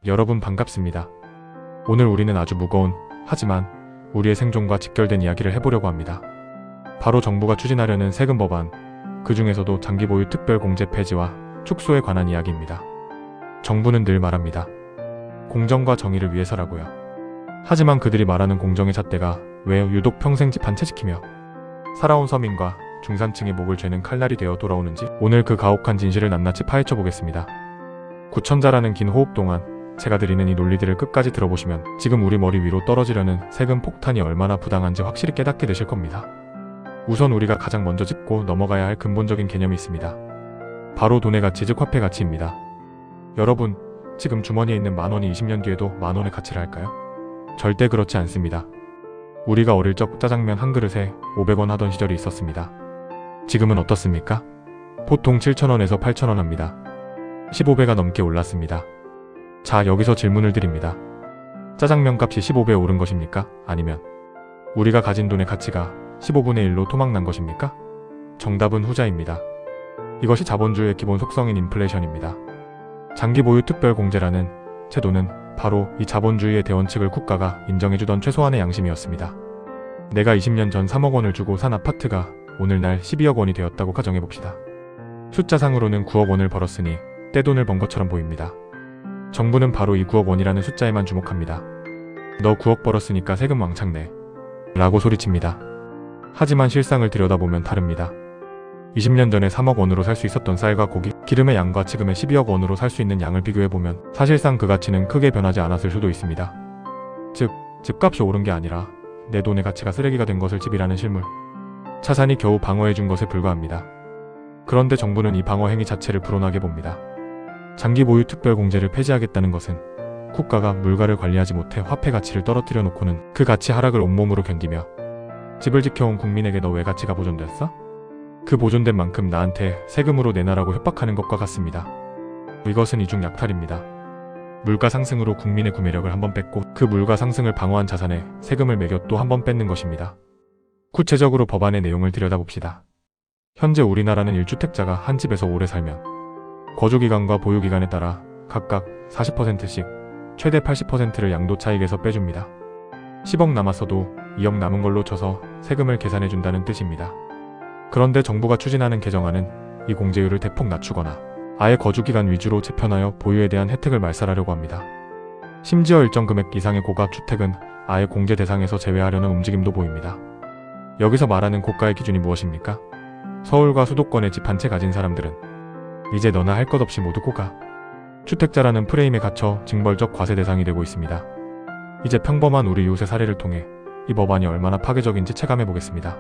여러분 반갑습니다. 오늘 우리는 아주 무거운, 하지만 우리의 생존과 직결된 이야기를 해보려고 합니다. 바로 정부가 추진하려는 세금 법안, 그 중에서도 장기 보유 특별 공제 폐지와 축소에 관한 이야기입니다. 정부는 늘 말합니다. 공정과 정의를 위해서라고요. 하지만 그들이 말하는 공정의 잣대가 왜 유독 평생 집 한 채 지키며 살아온 서민과 중산층의 목을 죄는 칼날이 되어 돌아오는지 오늘 그 가혹한 진실을 낱낱이 파헤쳐 보겠습니다. 구천자라는 긴 호흡 동안 제가 드리는 이 논리들을 끝까지 들어보시면 지금 우리 머리 위로 떨어지려는 세금 폭탄이 얼마나 부당한지 확실히 깨닫게 되실 겁니다. 우선 우리가 가장 먼저 짚고 넘어가야 할 근본적인 개념이 있습니다. 바로 돈의 가치, 즉 화폐 가치입니다. 여러분, 지금 주머니에 있는 10,000원이 20년 뒤에도 10,000원의 가치를 할까요? 절대 그렇지 않습니다. 우리가 어릴 적 짜장면 한 그릇에 500원 하던 시절이 있었습니다. 지금은 어떻습니까? 보통 7,000원에서 8,000원 합니다. 15배가 넘게 올랐습니다. 자, 여기서 질문을 드립니다. 짜장면 값이 15배 오른 것입니까? 아니면 우리가 가진 돈의 가치가 15분의 1로 토막난 것입니까? 정답은 후자입니다. 이것이 자본주의의 기본 속성인 인플레이션입니다. 장기 보유 특별 공제라는 제도는 바로 이 자본주의의 대원칙을 국가가 인정해주던 최소한의 양심이었습니다. 내가 20년 전 3억 원을 주고 산 아파트가 오늘날 12억 원이 되었다고 가정해봅시다. 숫자상으로는 9억 원을 벌었으니 떼돈을 번 것처럼 보입니다. 정부는 바로 이 9억 원이라는 숫자에만 주목합니다. 너 9억 벌었으니까 세금 왕창 내 라고 소리칩니다. 하지만 실상을 들여다보면 다릅니다. 20년 전에 3억 원으로 살 수 있었던 쌀과 고기, 기름의 양과 지금의 12억 원으로 살 수 있는 양을 비교해보면 사실상 그 가치는 크게 변하지 않았을 수도 있습니다. 즉, 집값이 오른 게 아니라 내 돈의 가치가 쓰레기가 된 것을 집이라는 실물, 차산이 겨우 방어해준 것에 불과합니다. 그런데 정부는 이 방어 행위 자체를 불온하게 봅니다. 장기 보유 특별 공제를 폐지하겠다는 것은 국가가 물가를 관리하지 못해 화폐 가치를 떨어뜨려 놓고는 그 가치 하락을 온몸으로 견디며 집을 지켜온 국민에게 너 왜 가치가 보존됐어? 그 보존된 만큼 나한테 세금으로 내놔라고 협박하는 것과 같습니다. 이것은 이중 약탈입니다. 물가 상승으로 국민의 구매력을 한번 뺐고 그 물가 상승을 방어한 자산에 세금을 매겨 또 한번 뺏는 것입니다. 구체적으로 법안의 내용을 들여다봅시다. 현재 우리나라는 1주택자가 한 집에서 오래 살면 거주기간과 보유기간에 따라 각각 40%씩 최대 80%를 양도 차익에서 빼줍니다. 10억 남았어도 2억 남은 걸로 쳐서 세금을 계산해준다는 뜻입니다. 그런데 정부가 추진하는 개정안은 이 공제율을 대폭 낮추거나 아예 거주기간 위주로 재편하여 보유에 대한 혜택을 말살하려고 합니다. 심지어 일정 금액 이상의 고가 주택은 아예 공제 대상에서 제외하려는 움직임도 보입니다. 여기서 말하는 고가의 기준이 무엇입니까? 서울과 수도권에 집 한 채 가진 사람들은 이제 너나 할 것 없이 모두 고가 주택자라는 프레임에 갇혀 징벌적 과세 대상이 되고 있습니다. 이제 평범한 우리 이웃의 사례를 통해 이 법안이 얼마나 파괴적인지 체감해보겠습니다.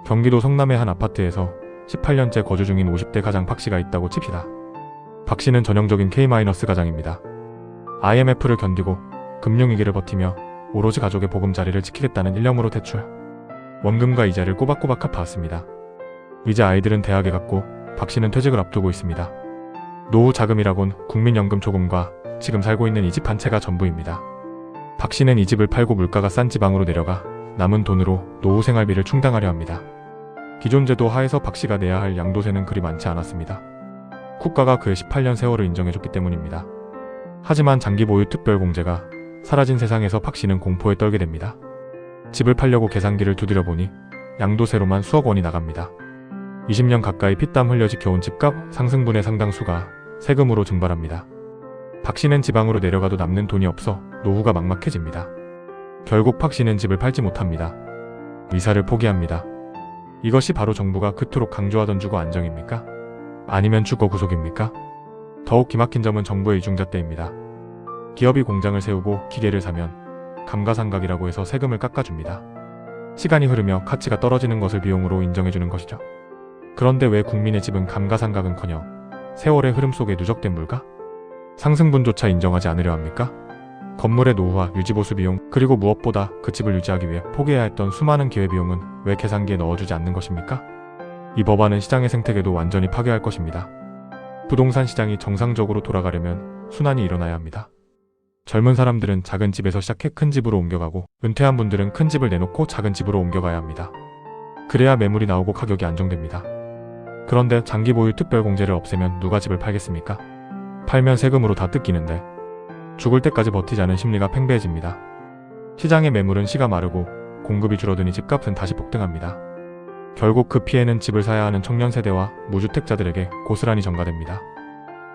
경기도 성남의 한 아파트에서 18년째 거주 중인 50대 가장 박씨가 있다고 칩시다. 박씨는 전형적인 K-가장입니다. IMF를 견디고 금융위기를 버티며 오로지 가족의 보금자리를 지키겠다는 일념으로 대출, 원금과 이자를 꼬박꼬박 갚아왔습니다. 이제 아이들은 대학에 갔고 박씨는 퇴직을 앞두고 있습니다. 노후 자금이라곤 국민연금 조금과 지금 살고 있는 이 집 한 채가 전부입니다. 박씨는 이 집을 팔고 물가가 싼 지방으로 내려가 남은 돈으로 노후 생활비를 충당하려 합니다. 기존 제도 하에서 박씨가 내야 할 양도세는 그리 많지 않았습니다. 국가가 그의 18년 세월을 인정해줬기 때문입니다. 하지만 장기 보유 특별 공제가 사라진 세상에서 박씨는 공포에 떨게 됩니다. 집을 팔려고 계산기를 두드려보니 양도세로만 수억 원이 나갑니다. 20년 가까이 피땀 흘려 지켜온 집값 상승분의 상당수가 세금으로 증발합니다. 박씨는 지방으로 내려가도 남는 돈이 없어 노후가 막막해집니다. 결국 박씨는 집을 팔지 못합니다. 이사를 포기합니다. 이것이 바로 정부가 그토록 강조하던 주거 안정입니까? 아니면 주거 구속입니까? 더욱 기막힌 점은 정부의 이중잣대입니다. 기업이 공장을 세우고 기계를 사면 감가상각이라고 해서 세금을 깎아줍니다. 시간이 흐르며 가치가 떨어지는 것을 비용으로 인정해주는 것이죠. 그런데 왜 국민의 집은 감가상각은커녕 세월의 흐름 속에 누적된 물가? 상승분조차 인정하지 않으려 합니까? 건물의 노후와 유지보수 비용, 그리고 무엇보다 그 집을 유지하기 위해 포기해야 했던 수많은 기회비용은 왜 계산기에 넣어주지 않는 것입니까? 이 법안은 시장의 생태계도 완전히 파괴할 것입니다. 부동산 시장이 정상적으로 돌아가려면 순환이 일어나야 합니다. 젊은 사람들은 작은 집에서 시작해 큰 집으로 옮겨가고 은퇴한 분들은 큰 집을 내놓고 작은 집으로 옮겨가야 합니다. 그래야 매물이 나오고 가격이 안정됩니다. 그런데 장기 보유 특별 공제를 없애면 누가 집을 팔겠습니까? 팔면 세금으로 다 뜯기는데 죽을 때까지 버티자는 심리가 팽배해집니다. 시장의 매물은 씨가 마르고 공급이 줄어드니 집값은 다시 폭등합니다. 결국 그 피해는 집을 사야 하는 청년 세대와 무주택자들에게 고스란히 전가됩니다.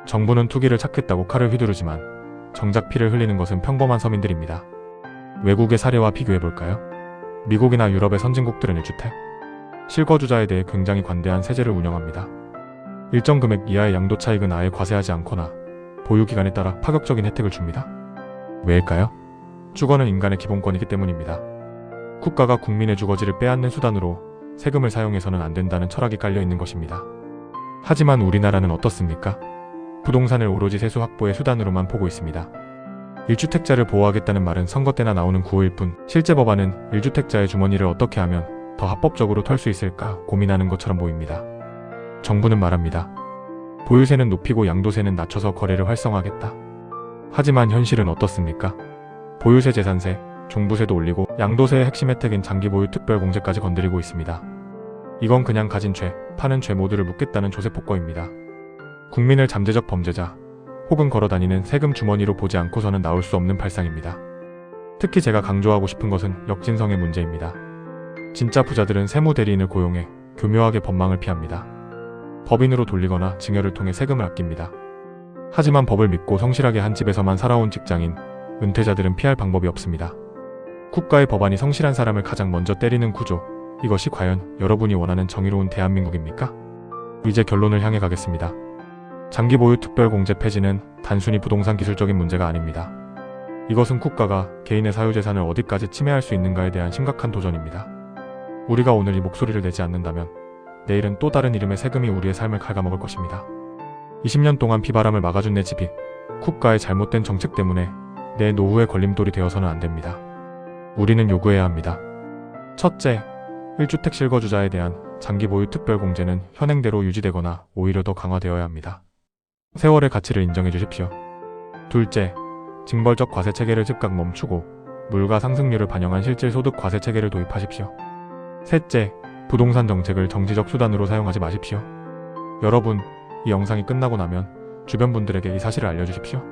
정부는 투기를 찾겠다고 칼을 휘두르지만 정작 피를 흘리는 것은 평범한 서민들입니다. 외국의 사례와 비교해볼까요? 미국이나 유럽의 선진국들은 1주택 실거주자에 대해 굉장히 관대한 세제를 운영합니다. 일정 금액 이하의 양도 차익은 아예 과세하지 않거나 보유기간에 따라 파격적인 혜택을 줍니다. 왜일까요? 주거는 인간의 기본권이기 때문입니다. 국가가 국민의 주거지를 빼앗는 수단으로 세금을 사용해서는 안 된다는 철학이 깔려 있는 것입니다. 하지만 우리나라는 어떻습니까? 부동산을 오로지 세수 확보의 수단으로만 보고 있습니다. 1주택자를 보호하겠다는 말은 선거 때나 나오는 구호일 뿐 실제 법안은 1주택자의 주머니를 어떻게 하면 더 합법적으로 털 수 있을까 고민하는 것처럼 보입니다. 정부는 말합니다. 보유세는 높이고 양도세는 낮춰서 거래를 활성화하겠다. 하지만 현실은 어떻습니까? 보유세, 재산세, 종부세도 올리고 양도세의 핵심 혜택인 장기보유 특별공제까지 건드리고 있습니다. 이건 그냥 가진 죄, 파는 죄 모두를 묻겠다는 조세폭거입니다. 국민을 잠재적 범죄자 혹은 걸어다니는 세금 주머니로 보지 않고서는 나올 수 없는 발상입니다. 특히 제가 강조하고 싶은 것은 역진성의 문제입니다. 진짜 부자들은 세무대리인을 고용해 교묘하게 법망을 피합니다. 법인으로 돌리거나 증여를 통해 세금을 아낍니다. 하지만 법을 믿고 성실하게 한 집에서만 살아온 직장인, 은퇴자들은 피할 방법이 없습니다. 국가의 법안이 성실한 사람을 가장 먼저 때리는 구조, 이것이 과연 여러분이 원하는 정의로운 대한민국입니까? 이제 결론을 향해 가겠습니다. 장기보유 특별공제 폐지는 단순히 부동산 기술적인 문제가 아닙니다. 이것은 국가가 개인의 사유재산을 어디까지 침해할 수 있는가에 대한 심각한 도전입니다. 우리가 오늘 이 목소리를 내지 않는다면 내일은 또 다른 이름의 세금이 우리의 삶을 갉아먹을 것입니다. 20년 동안 비바람을 막아준 내 집이 국가의 잘못된 정책 때문에 내 노후의 걸림돌이 되어서는 안 됩니다. 우리는 요구해야 합니다. 첫째, 1주택 실거주자에 대한 장기보유 특별공제는 현행대로 유지되거나 오히려 더 강화되어야 합니다. 세월의 가치를 인정해 주십시오. 둘째, 징벌적 과세체계를 즉각 멈추고 물가 상승률을 반영한 실질소득 과세체계를 도입하십시오. 셋째, 부동산 정책을 정치적 수단으로 사용하지 마십시오. 여러분, 이 영상이 끝나고 나면 주변 분들에게 이 사실을 알려주십시오.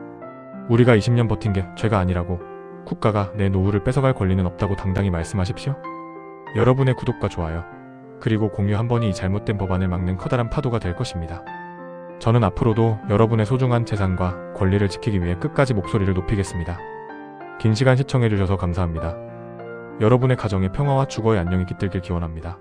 우리가 20년 버틴 게 죄가 아니라고, 국가가 내 노후를 뺏어갈 권리는 없다고 당당히 말씀하십시오. 여러분의 구독과 좋아요, 그리고 공유 한 번이 이 잘못된 법안을 막는 커다란 파도가 될 것입니다. 저는 앞으로도 여러분의 소중한 재산과 권리를 지키기 위해 끝까지 목소리를 높이겠습니다. 긴 시간 시청해주셔서 감사합니다. 여러분의 가정의 평화와 주거의 안녕이 깃들길 기원합니다.